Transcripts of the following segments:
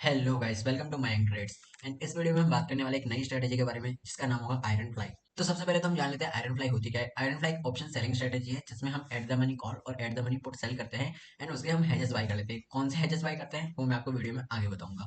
Hello guys, welcome to my trades. And इस video में हम बात करने वाले एक नई स्ट्रेटेजी के बारे में जिसका नाम होगा आयरन फ्लाई। तो सबसे पहले तो हम जान लेते हैं आयरन फ्लाई होती क्या है। आयरन फ्लाई एक ऑप्शन सेलिंग स्ट्रेटेजी है जिसमें हम एट द मनी कॉल और at the money put sell करते हैं एंड उसके हम हेजेस बाय कर लेते हैं। कौन से हेजेस बाय करते हैं वो मैं आपको वीडियो में आगे बताऊंगा।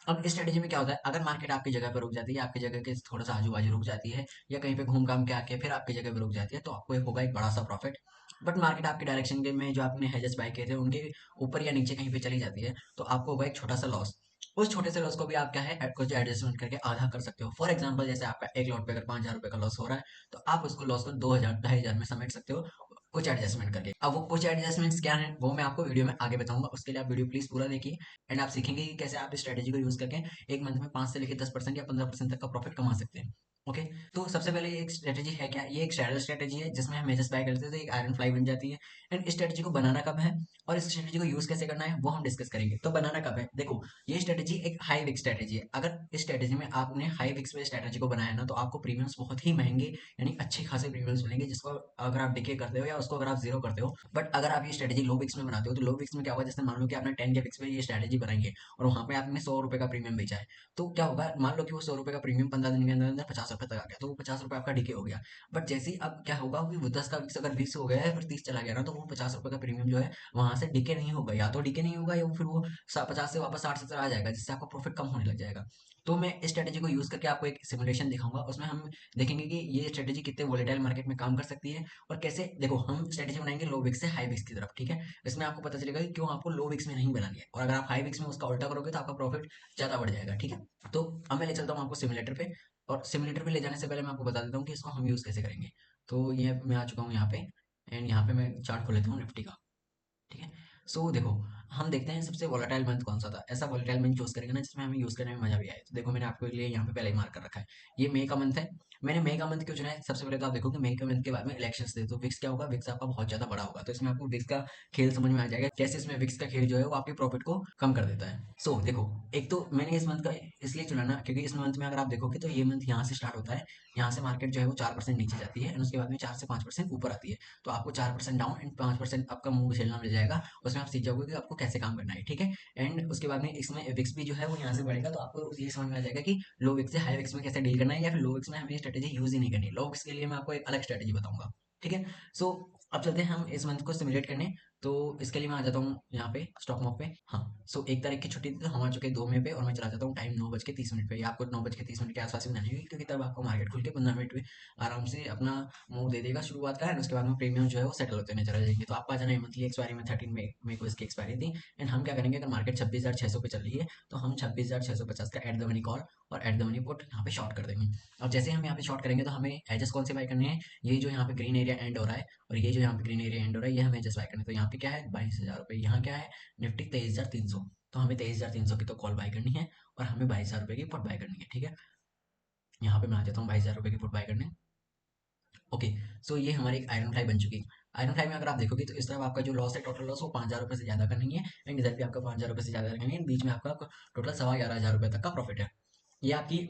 अब इस स्ट्रेटेजी में क्या होता है, अगर मार्केट आपकी जगह पर रुक जाती है, आपकी जगह के थोड़ा सा आजू बाजू रुक जाती है या कहीं पे घूम घाम के आके फिर आपकी जगह पे रुक जाती है, तो आपको एक होगा एक बड़ा सा प्रॉफिट। बट मार्केट आपके डायरेक्शन के में जो आपने हेजेस बाय किए थे उनके ऊपर या नीचे कहीं पे चली जाती है, तो आपको होगा एक छोटा सा लॉस। उस छोटे से लॉस को भी आप क्या है कुछ एडजस्टमेंट करके आधा कर सकते हो। फॉर एग्जांपल जैसे आपका एक लॉट पे अगर 5,000 रुपए का लॉस हो रहा है, तो आप उसको लॉस को 2,000 2,500 में समेट सकते हो कुछ एडजस्टमेंट करके। अब वो कुछ एडजस्टमेंट्स क्या हैं वो मैं आपको वीडियो में आगे बताऊंगा। उसके लिए आप वीडियो प्लीज पूरा देखिए एंड आप सीखेंगे कि कैसे आप इस स्ट्रेटेजी को यूज करके एक मंथ में 5 से लेकर 10% या 15% तक का प्रॉफिट कमा सकते हैं। ओके, तो सबसे पहले ये एक स्ट्रेटेजी है क्या, ये एक सैडल स्ट्रेटेजी है जिसमें हम मेजर्स बाय करते हैं तो एक आयरन फ्लाई बन जाती है। एंड इस स्ट्रेटेजी को बनाना कब है और इस स्ट्रेटेजी को यूज कैसे करना है वो हम डिस्कस करेंगे। तो बनाना कब है, देखो ये स्ट्रेटेजी एक हाई विक्स स्ट्रेटेजी है। अगर इस स्ट्रेटेजी में आपने हाई विक्स में स्ट्रेटेजी को बनाया ना, तो आपको प्रीमियम्स बहुत ही महंगे यानी अच्छे खासे प्रीमियम्स मिलेंगे, जिसको अगर आप डिके करते हो या उसको अगर आप जीरो करते हो। बट अगर आप ये स्ट्रेटेजी लो विक्स में बनाते हो तो लो विक्स में क्या होगा, जैसे मान लो कि आपने 10 के विक्स में ये स्ट्रेटेजी बनाई है और वहां पे आपने 100 रुपए का प्रीमियम बेचा है, तो क्या होगा, मान लो कि वो 100 रुपए का प्रीमियम 15 दिन के अंदर अंदर 50 रुपए तक आ गया, तो वो 50 रुपए आपका डिके हो गया। बट जैसे ही अब क्या होगा कि वो 10 का विक्स अगर 20 हो गया है फिर 30 चला गया ना, तो वो 50 रुपए का प्रीमियम जो है वहां से डिके नहीं होगा, या तो डिके नहीं होगा या फिर वो 50 से वापस 60 70 आ जाएगा, जिससे आपका प्रॉफिट कम होने लग जाएगा। तो मैं इस स्ट्रेटेजी को यूज करके आपको एक सिमुलेशन दिखाऊंगा, उसमें हम देखेंगे कि ये स्ट्रेटेजी कितने वोलेटाइल मार्केट में काम कर सकती है और कैसे। देखो हम स्ट्रेटेजी बनाएंगे लो विक्स से हाई विक्स की तरफ, ठीक है। इसमें आपको पता चलेगा कि क्यों आपको लो विक्स में नहीं बनानी है, और अगर आप हाई विक्स में उसका उल्टा करोगे तो आपका प्रॉफिट ज्यादा बढ़ जाएगा, ठीक है। तो अब मैं ले चलता हूँ आपको सिमुलेटर पे। और सिमुलेटर पे ले जाने से पहले मैं आपको बता देता हूँ कि इसको हम यूज कैसे करेंगे। तो ये मैं आ चुका हूँ यहाँ पे एंड यहाँ पे मैं चार्ट खोल लेता हूँ निफ्टी का, ठीक है। सो देखो, हम देखते हैं सबसे वोलेटाइल मंथ कौन सा था। ऐसा वोलेटाइल मंथ चूज करेंगे ना जिसमें हमें यूज करने में मजा भी आए। तो देखो मैंने आपके लिए यहाँ पे पहले ही मार्क कर रखा है, ये मई का मंथ है। मैंने मई का मंथ क्यों चुना है, सबसे पहले तो आप देखो कि मई के मंथ के बाद में इलेक्शंस थे, तो विक्स क्या होगा, विक्स आपका बहुत ज्यादा बड़ा होगा, तो इसमें आपको विक्स का खेल समझ में आ जाएगा कैसे इसमें विक्स का खेल जो है वो आपके प्रॉफिट को कम कर देता है। सो देखो, एक तो मैंने इस मंथ का इसलिए चुना ना क्योंकि इस मंथ में अगर आप देखोगे तो ये मंथ यहाँ से स्टार्ट होता है, यहाँ से मार्केट जो है वो 4% नीचे जाती है एंड उसके बाद में 4 से 5% ऊपर आती है। तो आपको 4% डाउन एंड 5% आपका मुंह झेलना मिल जाएगा। उसमें आप सीख जाओगे कि आपको कैसे काम करना है, ठीक है। एंड उसके बाद में इसमें विक्स भी जो है वो यहाँ से बढ़ेगा, तो आपको ये समझ में आ जाएगा कि लो विक्स से हाई विक्स में कैसे डील करना है, या फिर लो विक्स में हमें ये स्ट्रेटेजी यूज ही नहीं करनी। लो विक्स के लिए मैं आपको एक अलग स्ट्रेटेजी बताऊंगा, ठीक है। सो अब चलते हैं हम इस मंथ को सिमुलेट करने। तो इसके लिए मैं आ जाता हूँ यहाँ पे स्टॉक मॉक पे। हाँ, सो 1 तारीख की छुट्टी थी तो हम आ चुके हैं 2 मई पे, और मैं चला जाता हूँ टाइम 9:30 पे। ये आपको 9:30 के आसपास ही बनानी होगी क्योंकि तब आपको मार्केट खुल के 15 मिनट में आराम से अपना मुंह दे देगा शुरुआत का, एंड उसके बाद में प्रीमियम जो है वो सेटल होते नजर आ जाएंगे। तो आपको आ जाना है मंथली एक्सपायरी में 13 मई को इसकी एक्सपायरी थी। एंड हम क्या करेंगे, अगर मार्केट 26,600 पे चल रही है तो हम 26,650 का एट द मनी कॉल और एट द मनी पुट यहाँ पे शॉर्ट कर देंगे। अब जैसे हम यहाँ पे शॉर्ट करेंगे तो हमें एजेस कौन से बाय करने हैं, ये जो यहाँ पे ग्रीन एरिया एंड हो रहा है और ये जो यहाँ पे ग्रीन एरिया एंड हो रहा है, ये हमें एजेस बाय करने हैं। तो यहाँ पे क्या है 22,000 रुपये, यहाँ क्या है निफ्टी 23,300। तो हमें 23,300 की तो कॉल बाय करनी है और हमें 22,000 रुपये की पुट बाय करनी है, ठीक है। यहाँ पे मैं आ जाता हूँ 22,000 रुपये की पुट बाय करने। ओके, सो ये हमारी एक आयरन फ्लाई बन चुकी है। आयरन फ्लाई में अगर आप देखोगे तो इस तरफ आपका जो लॉस है, टोटल लॉस वो 5,000 रुपये से ज्यादा का नहीं है, एंड इधर भी आपका 5,000 रुपये से ज्यादा का नहीं है, बीच में आपका टोटल 11,500 रुपये तक का प्रॉफिट है। ये आपकी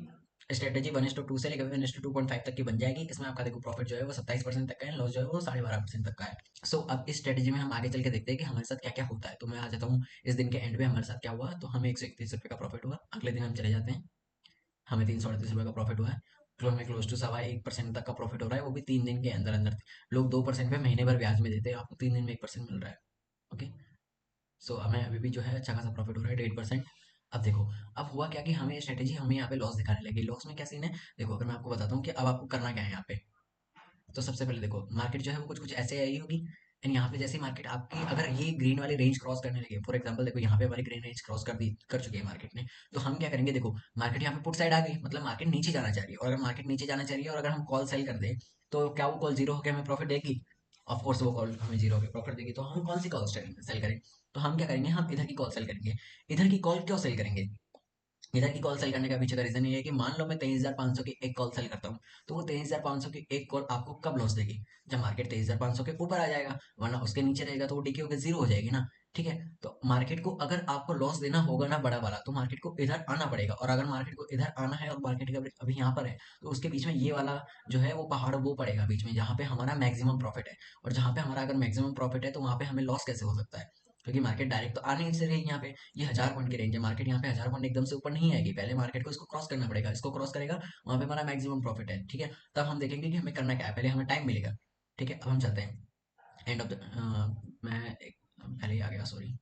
स्ट्रेटेजी 1:2 से लेकर 1:2.5 तक की बन जाएगी। इसमें आपका देखो प्रॉफिट जो है वो 27% तक का है, लॉस जो है वो 12.5% तक का है। सो अब इस स्ट्रेटेजी में हम आगे चल के देखते हैं कि हमारे साथ क्या क्या होता है। तो मैं आ जाता हूँ इस दिन के एंड में हमारे साथ क्या हुआ। तो हमें 131 रुपये का प्रॉफिट हुआ। अगले दिन हम चले जाते हैं, हमें 338 रुपये का प्रॉफिट हुआ है। तो हमें क्लोज टू 1.25% तक का प्रॉफिट हो रहा है, वो भी 3 दिन के अंदर अंदर। लोग 2% पे महीने भर ब्याज में देते हैं, आपको 3 दिन में 1% मिल रहा है। ओके, सो हमें अभी भी जो है अच्छा खासा प्रॉफिट हो रहा है 1.5%। अब देखो, अब हुआ क्या कि हमें स्ट्रेटेजी हमें यहाँ पे लॉस दिखाने लगी। लॉस में क्या सीन है, देखो अगर मैं आपको बताता हूँ कि अब आपको करना क्या है यहाँ पे। तो सबसे पहले देखो मार्केट जो है वो कुछ कुछ ऐसे आई होगी, एंड यहाँ पे जैसे मार्केट आपकी अगर ये ग्रीन वाली रेंज क्रॉस करने लगे, फॉर एग्जांपल देखो यहाँ पे हमारी ग्रीन रेंज क्रॉस कर चुकी है मार्केट ने। तो हम क्या करेंगे, देखो मार्केट यहाँ पे पुट साइड आ गई, मतलब मार्केट नीचे जाना चाह रही है, और अगर मार्केट नीचे जाना चाह रही है और अगर हम कॉल सेल कर दें तो क्या वो कॉल जीरो होकर हमें प्रॉफिट देगी? ऑफ कोर्स वो कॉल हमें जीरो होकर प्रॉफिट देगी। तो हम कौन सी कॉल सेल करें? तो हम क्या करेंगे, हम इधर की कॉल सेल करेंगे। इधर की कॉल क्यों सेल करेंगे? इधर की कॉल सेल करने का पीछे का रीजन ये है कि मान लो मैं 23,500 की एक कॉल सेल करता हूँ, तो वो 23,500 की एक कॉल आपको कब लॉस देगी? जब मार्केट 23,500 के ऊपर आ जाएगा, वरना उसके नीचे रहेगा तो वो डीके होकर जीरो हो जाएगी ना। ठीक है, तो मार्केट को अगर आपको लॉस देना होगा ना बड़ा वाला, तो मार्केट को इधर आना पड़ेगा, और अगर मार्केट को इधर आना है और मार्केट अभी अभी यहाँ पर है, तो उसके बीच में ये वाला जो है वो पहाड़ वो पड़ेगा बीच में, जहाँ पे हमारा मैक्सिमम प्रॉफिट है। और जहाँ पे हमारा अगर मैक्सिमम प्रॉफिट है तो वहां पे हमें लॉस कैसे हो सकता है? क्योंकि मार्केट डायरेक्ट तो आ नहीं से रही यहाँ पे। ये 1000 पॉइंट की रेंज है, मार्केट यहाँ पे 1000 पॉइंट एकदम से ऊपर नहीं आएगी, पहले मार्केट को इसको क्रॉस करना पड़ेगा, इसको क्रॉस करेगा वहां पे हमारा मैक्सिमम प्रॉफिट है, ठीक है। तब हम देखेंगे कि हमें करना क्या है, पहले हमें टाइम मिलेगा, ठीक है। अब हम चलते हैं एंड ऑफ द, मैं पहले ही आ गया, सॉरी।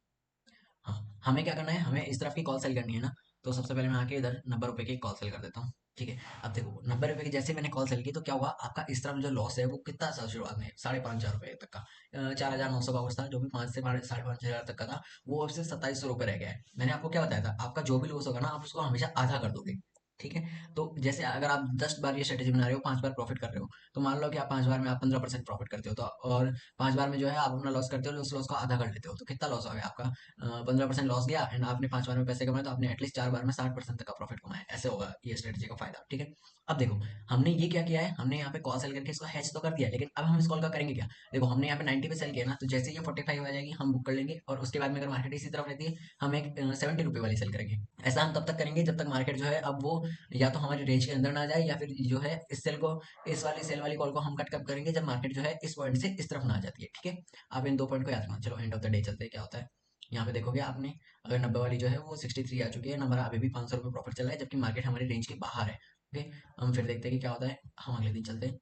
हाँ, हमें क्या करना है, हमें इस तरफ की कॉल सेल करनी है ना। तो सबसे पहले मैं आके इधर 90 रुपए की कॉल सेल कर देता हूँ, ठीक है। अब देखो 90 रुपए की जैसे मैंने कॉल सेल की तो क्या हुआ, आपका इस तरफ जो लॉस है वो कितना सा शुरुआत में 5,500 रुपए तक का, 4,900 का कुछ था, जो भी 5 से 5,500 तक का था, वो अब से 2,700 रुपए रह गया है। मैंने आपको क्या बताया था, आपका जो भी लॉस होगा ना आप उसको हमेशा आधा कर दोगे, ठीक है। तो जैसे अगर आप 10 बार ये स्ट्रेटेजी बना रहे हो, 5 बार प्रॉफिट कर रहे हो, तो मान लो कि आप 5 बार में आप 15% प्रॉफिट करते हो, तो और 5 बार में जो है आप अपना लॉस करते हो, उस लॉस को आधा कर लेते हो, तो कितना लॉस हो गया आपका, 15% लॉस गया, एंड आपने 5 बार में पैसे कमाए, तो आपने एटलीस्ट 4 बार में 60% तक का प्रॉफिट कमाया, ऐसे होगा ये स्ट्रेटेजी का फायदा, ठीक है। अब देखो हमने ये क्या किया है, हमने यहाँ पे कॉल सेल करके इसको हैच तो कर दिया, लेकिन अब हम इस कॉल का करेंगे क्या। देखो हमने यहाँ पे 90 पे सेल किया ना, तो जैसे ये 45 आ जाएगी हम बुक कर लेंगे, और उसके बाद में अगर मार्केट इसी तरफ रहती है हम एक 70 रुपए वाली सेल करेंगे। ऐसा हम तब तक करेंगे जब तक मार्केट जो है अब वो या तो हमारी रेंज के अंदर ना जाए, या फिर जो है इस सेल को, इस वाली सेल वाली कॉल को हम कट कब करेंगे, जब मार्केट जो है इस पॉइंट से इस तरफ ना आ जाती है, ठीक है। आप इन 2 पॉइंट को याद रखना। चलो एंड ऑफ द डे चलते हैं, क्या होता है। यहाँ पे देखोगे आपने, अगर 90 वाली जो है वो 63 आ चुकी है, नंबर अभी भी 500 रुपये प्रॉफिट चल रहा है, जबकि मार्केट हमारी रेंज के बाहर है, ओके। हम फिर देखते हैं कि क्या होता है, हम अगले दिन चलते हैं।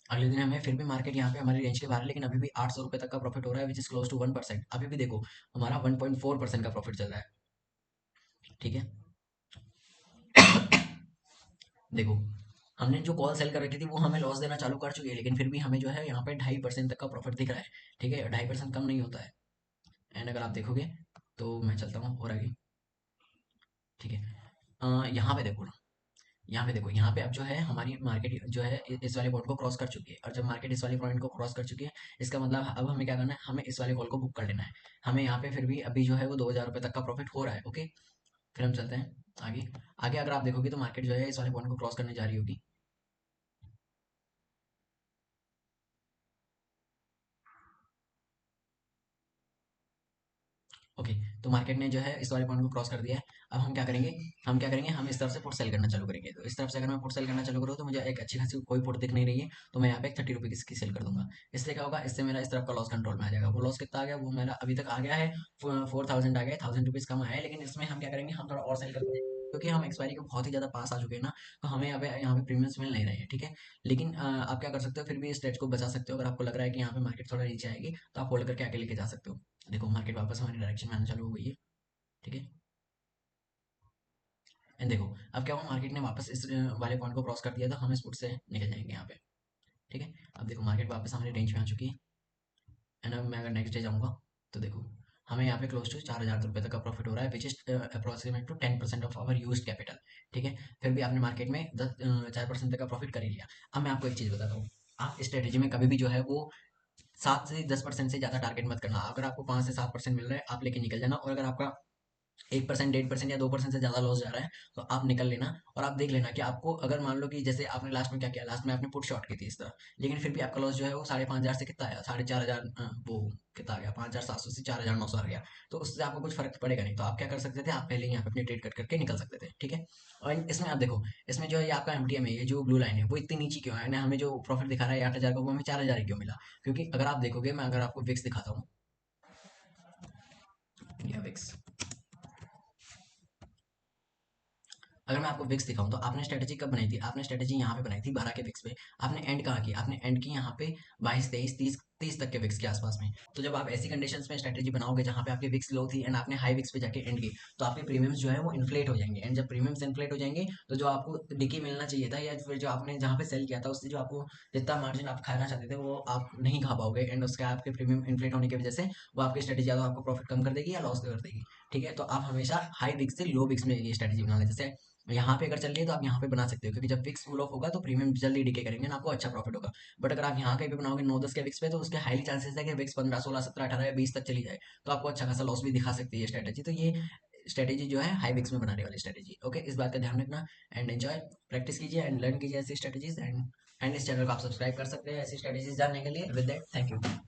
अगले दिन हमें फिर भी मार्केट यहाँ पे हमारी रेंज के बाहर है, लेकिन अभी भी 800 रुपये तक का प्रॉफिट हो रहा है, विच इज क्लोज टू 1%। अभी भी देखो हमारा 1.4% का प्रॉफिट चल रहा है, ठीक है। देखो हमने जो कॉल सेल कर रखी थी वो हमें लॉस देना चालू कर चुकी है, लेकिन फिर भी हमें जो है यहाँ पे 2.5% तक का प्रॉफिट दिख रहा है, ठीक है। 2.5% कम नहीं होता है। एंड अगर आप देखोगे तो मैं चलता हूँ और आगे, ठीक है। यहाँ पे देखो ना, यहाँ पे देखो, यहाँ पे अब जो है हमारी मार्केट जो है इस वाले पॉइंट को क्रॉस कर चुकी है, और जब मार्केट इस वाले पॉइंट को क्रॉस कर चुकी है, इसका मतलब अब हमें क्या करना है, हमें इस वाले कॉल को बुक कर लेना है। हमें यहाँ पे फिर भी अभी जो है वो 2,000 रुपये तक का प्रॉफिट हो रहा है, ओके। फिर हम चलते हैं आगे। आगे अगर आप देखोगे तो मार्केट जो है इस वाले पॉइंट को क्रॉस करने जा रही होगी, ओके। तो मार्केट ने जो है इस वाले पॉइंट को क्रॉस कर दिया है। अब हम क्या करेंगे, हम इस तरफ से पुट सेल करना चालू करेंगे। तो इस तरफ से अगर मैं पुट सेल करना चालू करूँ तो मुझे एक अच्छी खासी कोई पुट दिख नहीं रही है, तो मैं यहाँ पे एक 30 रुपये की सेल कर दूंगा। इससे क्या होगा, इससे मेरा इस तरफ का लॉस कंट्रोल में आ जाएगा। वो लॉस कितना आ गया, वो मेरा अभी तक आ गया है 4,000 आ गया है, 1,000 रुपीज़ कम आया है, लेकिन इसमें हम क्या करेंगे, हम थोड़ा और सेल करेंगे, क्योंकि हम एक्सपायरी के बहुत ही ज़्यादा पास आ चुके हैं ना, तो हमें यहाँ पे प्रीमियम्स मिल नहीं रहे हैं, ठीक है। लेकिन आप क्या कर सकते हो, फिर भी इस स्टेज को बचा सकते हो। अगर आपको लग रहा है कि यहाँ पे मार्केट थोड़ा नीचे आएगी, तो आप होल्ड करके आगे लेके जा सकते हो। देखो मार्केट वापस हमारी डायरेक्शन में आना चालू हो गई है, ठीक है। एंड देखो अब क्या हुआ, मार्केट ने वापस इस वाले पॉइंट को क्रॉस कर दिया, तो हम इस फुट से निकल जाएंगे यहाँ पे, ठीक है। अब देखो मार्केट वापस हमारी रेंज में आ चुकी है, एंड अब मैं अगर नेक्स्ट डे जाऊँगा तो देखो हमें यहाँ पे क्लोज टू 4,000 रुपये तक का प्रॉफिट हो रहा है, which is approximate to 10% of our use capital, ठीक है। फिर भी आपने मार्केट में 4% तक का प्रॉफिट कर ही लिया। अब मैं आपको एक चीज़ बताता हूँ, आप स्ट्रेटेजी में कभी भी जो है वो 7 से 10% से ज़्यादा टारगेट मत करना। अगर आपको 5 से 7% मिल रहा है आप लेके निकल जाना, और अगर आपका 1%, 1.5% या 2% से ज्यादा लॉस जा रहा है तो आप निकल लेना। और आप देख लेना कि आपको, अगर मान लो कि जैसे आपने लास्ट में क्या किया, लास्ट में आपने पुट शॉट की थी इस तरह, लेकिन फिर भी आपका लॉस जो है वो 5,500 से कितना आया, 4,500, वो कितना आ गया, 5,700 से 4,900 आ गया। तो उससे आपको कुछ फर्क पड़ेगा नहीं, तो आप क्या कर सकते थे, आप पहले यहाँ पे अपनी ट्रेड कट करके निकल सकते थे, ठीक है। और इसमें आप देखो, इसमें जो है ये आपका एमटीएम है, ये जो ब्लू लाइन है वो इतनी नीचे क्यों है, यानी हमें जो प्रॉफिट दिखा रहा है 8,000 का, वो हमें 4,000 क्यों मिला। क्योंकि अगर आप देखोगे, मैं अगर आपको विक्स दिखाता हूँ, इंडिया विक्स, अगर मैं आपको विक्स दिखाऊं, तो आपने स्ट्रेटेजी कब बनाई थी, आपने स्ट्रेटेजी यहाँ पे बनाई थी 12 के विक्स पे। आपने एंड कहाँ की, आपने एंड की यहाँ पे 22, 23, 30, 30 तक के विक्स के आसपास में। तो जब आप ऐसी कंडीशंस में स्ट्रेटेजी बनाओगे जहाँ पे आपके विक्स लो थी एंड आपने हाई विक्स पे जाके एंड की, तो आपके प्रीमियम्स जो है वो इन्फ्लेट हो जाएंगे, एंड जब प्रीमियम्स इन्फ्लेट हो जाएंगे तो जो आपको डिकी मिलना चाहिए था, या फिर जो आपने जहाँ पे सेल किया था उससे जो आपको जितना मार्जिन आप खाना चाहते थे वो आप नहीं खा पाओगे, एंड उसके आपके प्रीमियम इन्फ्लेट होने की वजह से वो आपकी स्ट्रेटेजी या तो आपको प्रॉफिट कम कर देगी या लॉस कर देगी, ठीक है। तो आप हमेशा हाई विक्स से लो विक्स में ये स्ट्रेटेजी बना लें। जैसे यहाँ पे अगर चल रही है तो आप यहाँ पे बना सकते हो, क्योंकि जब विक्स कूल ऑफ होगा तो प्रीमियम जल्दी डिके करेंगे ना, आपको अच्छा प्रॉफिट होगा। बट अगर आप यहाँ कहीं पे बनाओगे 9-10 के विक्स पे, तो उसके हाईली चांसेस है कि विक्स 15, 16, 17, 18 या 20 तक चली जाए, तो आपको अच्छा खासा लॉस भी दिखा सकती है स्ट्रेटेजी। तो ये स्ट्रेटेजी जो है हाई विक्स में बनाने वाली स्ट्रेटेजी, ओके। इस बात का ध्यान रखना, एंड एंजॉय, प्रैक्टिस कीजिए एंड लर्न कीजिए ऐसी स्ट्रेटेजीज, एंड इस चैनल को आप सब्सक्राइब कर सकते हैं ऐसी स्ट्रेटेजीज जानने के लिए। With that, thank you.